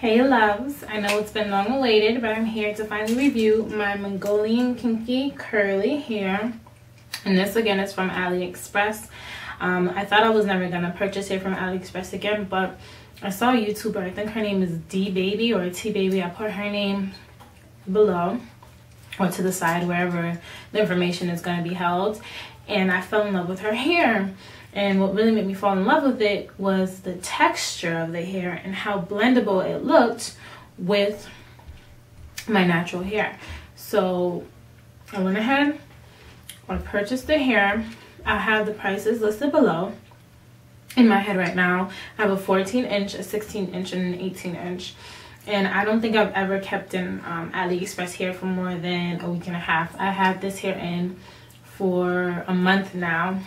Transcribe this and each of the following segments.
Hey loves, I know it's been long awaited, but I'm here to finally review my Mongolian Kinky Curly hair. And this again is from AliExpress. I thought I was never going to purchase hair from AliExpress again, but I saw a YouTuber, I think her name is D-Baby or T-Baby. I put her name below or to the side, wherever the information is going to be held. And I fell in love with her hair. And what really made me fall in love with it was the texture of the hair and how blendable it looked with my natural hair. So I went ahead, I purchased the hair. I have the prices listed below. In my head right now, I have a 14-inch, a 16-inch, and an 18-inch. And I don't think I've ever kept in AliExpress hair for more than a week and a half. I had this hair in for a month now.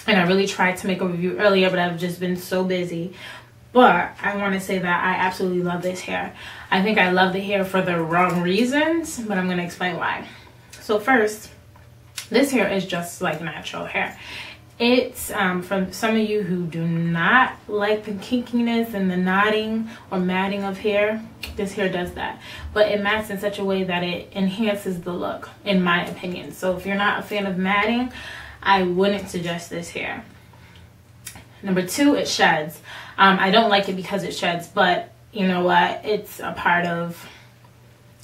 And I really tried to make a review earlier, but I've just been so busy. But I want to say that I absolutely love this hair. I think I love the hair for the wrong reasons, but I'm going to explain why. So first, this hair is just like natural hair. It's from some of you who do not like the kinkiness and the knotting or matting of hair. This hair does that, but it mats in such a way that it enhances the look, in my opinion. So if you're not a fan of matting, I wouldn't suggest this hair. Number two, it sheds. I don't like it because it sheds, but you know what? It's a part of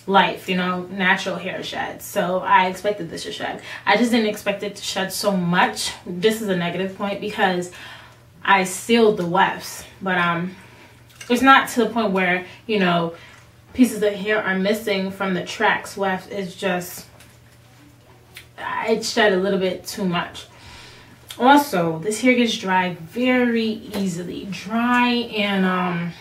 life, you know, natural hair sheds. So I expected this to shed. I just didn't expect it to shed so much. This is a negative point because I sealed the wefts, but it's not to the point where, you know, pieces of hair are missing from the tracks weft. It's just, it shed a little bit too much. Also, this hair gets dry very easily. Dry and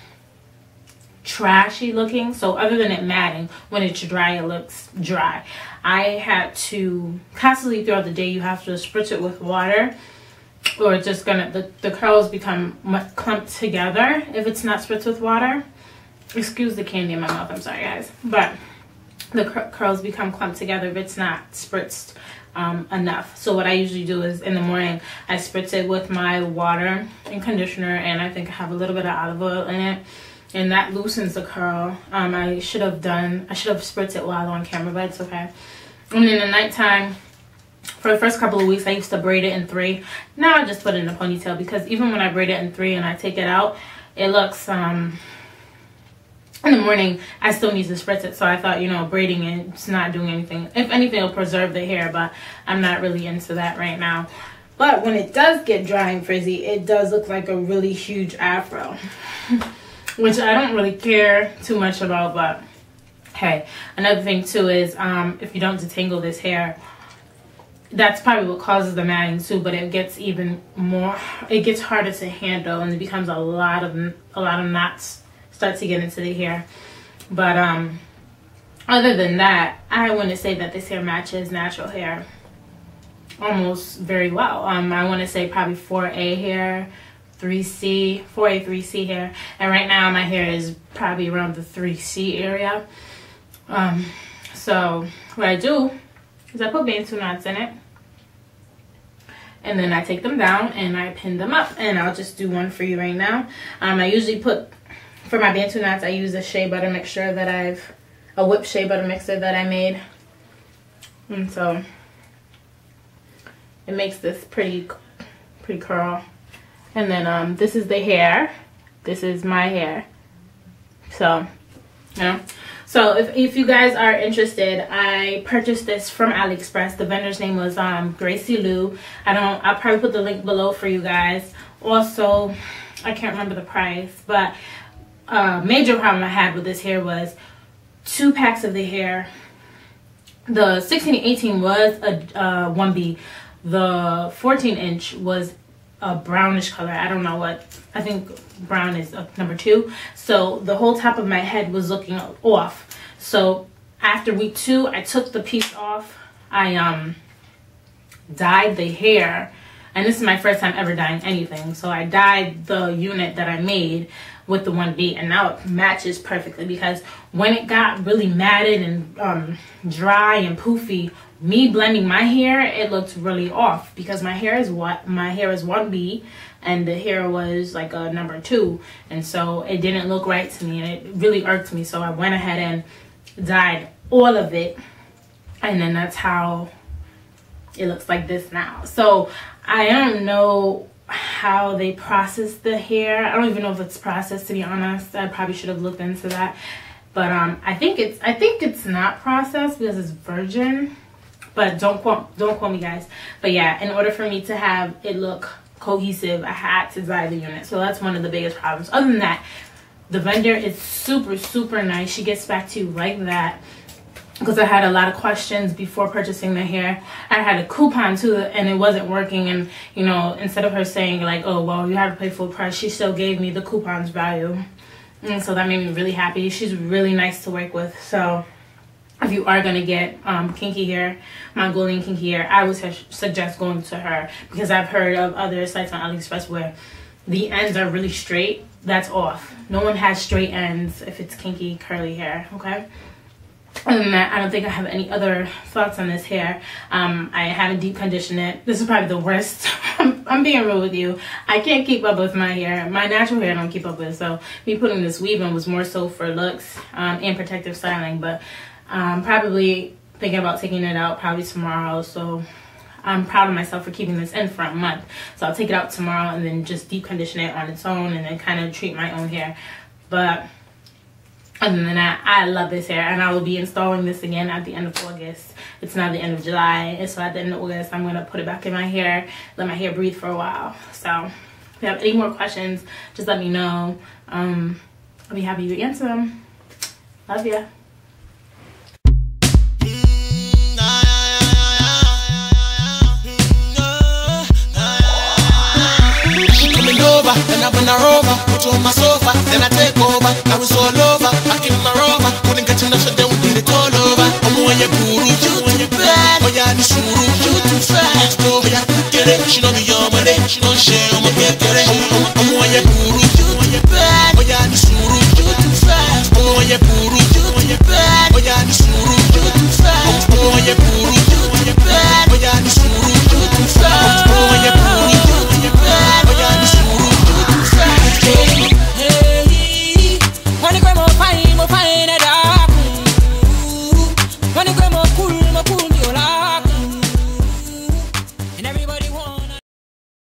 trashy looking. So other than it matting, when it's dry, it looks dry. I had to constantly throughout the day, you have to spritz it with water, or it's just gonna, the curls become clumped together if it's not spritzed with water. Excuse the candy in my mouth, I'm sorry guys, but the curls become clumped together if it's not spritzed enough. So what I usually do is in the morning I spritz it with my water and conditioner, and I think I have a little bit of olive oil in it, and that loosens the curl. I should have spritzed it while on camera, but it's okay. And in the nighttime, for the first couple of weeks, I used to braid it in 3. Now I just put it in a ponytail, because even when I braid it in 3 and I take it out, it looks in the morning I still need to spritz it. So I thought, you know, braiding it's not doing anything. If anything, it'll preserve the hair, but I'm not really into that right now. But when it does get dry and frizzy, it does look like a really huge afro. Which I don't really care too much about, but hey. Another thing too is if you don't detangle this hair, that's probably what causes the matting too, but it gets even more, it gets harder to handle, and it becomes a lot of knots start to get into the hair. But other than that, I want to say that this hair matches natural hair almost very well. I want to say probably 4A hair, 3C, 4A, 3C hair, and right now my hair is probably around the 3C area. So what I do is I put bantu knots in it, and then I take them down and I pin them up, and I'll just do one for you right now. I usually put, for my bantu knots, I use a shea butter mixture that a whipped shea butter mixer that I made, and so it makes this pretty curl. And then this is the hair. This is my hair. So, you know. So if you guys are interested, I purchased this from AliExpress. The vendor's name was Gracie Lou. I'll probably put the link below for you guys. Also, I can't remember the price, but major problem I had with this hair was 2 packs of the hair. The 16 and 18 was a 1B. The 14-inch was a brownish color. I don't know what, I think brown is number 2. So the whole top of my head was looking off. So after week 2, I took the piece off. I dyed the hair, and this is my first time ever dyeing anything. So I dyed the unit that I made with the 1B, and now it matches perfectly, because when it got really matted and dry and poofy, me blending my hair, it looked really off, because my hair is 1B, and the hair was like a number 2, and so it didn't look right to me, and it really irked me. So I went ahead and dyed all of it, and then that's how it looks like this now. So I don't know how they process the hair. I don't even know if it's processed, to be honest. I probably should have looked into that, but I think it's not processed because it's virgin, but don't quote me, guys. But yeah, in order for me to have it look cohesive, I had to dye the unit. So that's one of the biggest problems. Other than that, the vendor is super nice. She gets back to you like that, because I had a lot of questions before purchasing the hair. I had a coupon too, and it wasn't working, and you know, instead of her saying like, oh well, you have to pay full price, she still gave me the coupon's value, and so that made me really happy. She's really nice to work with. So if you are gonna get kinky hair, Mongolian kinky hair, I would suggest going to her, because I've heard of other sites on AliExpress where the ends are really straight. That's off. No one has straight ends if it's kinky curly hair, okay? Other than that, I don't think I have any other thoughts on this hair. I haven't deep conditioned it. This is probably the worst. I'm being real with you. I can't keep up with my hair. My natural hair I don't keep up with. So me putting this weave in was more so for looks and protective styling. But probably thinking about taking it out probably tomorrow. So I'm proud of myself for keeping this in for a month. So I'll take it out tomorrow and then just deep condition it on its own, and then kind of treat my own hair. But other than that, I love this hair, and I will be installing this again at the end of August. It's now the end of July, and so at the end of August, I'm going to put it back in my hair, let my hair breathe for a while. So if you have any more questions, just let me know. I'll be happy to answer them. Love ya. Then I bring her over, put on my sofa, then I take over. I was all over.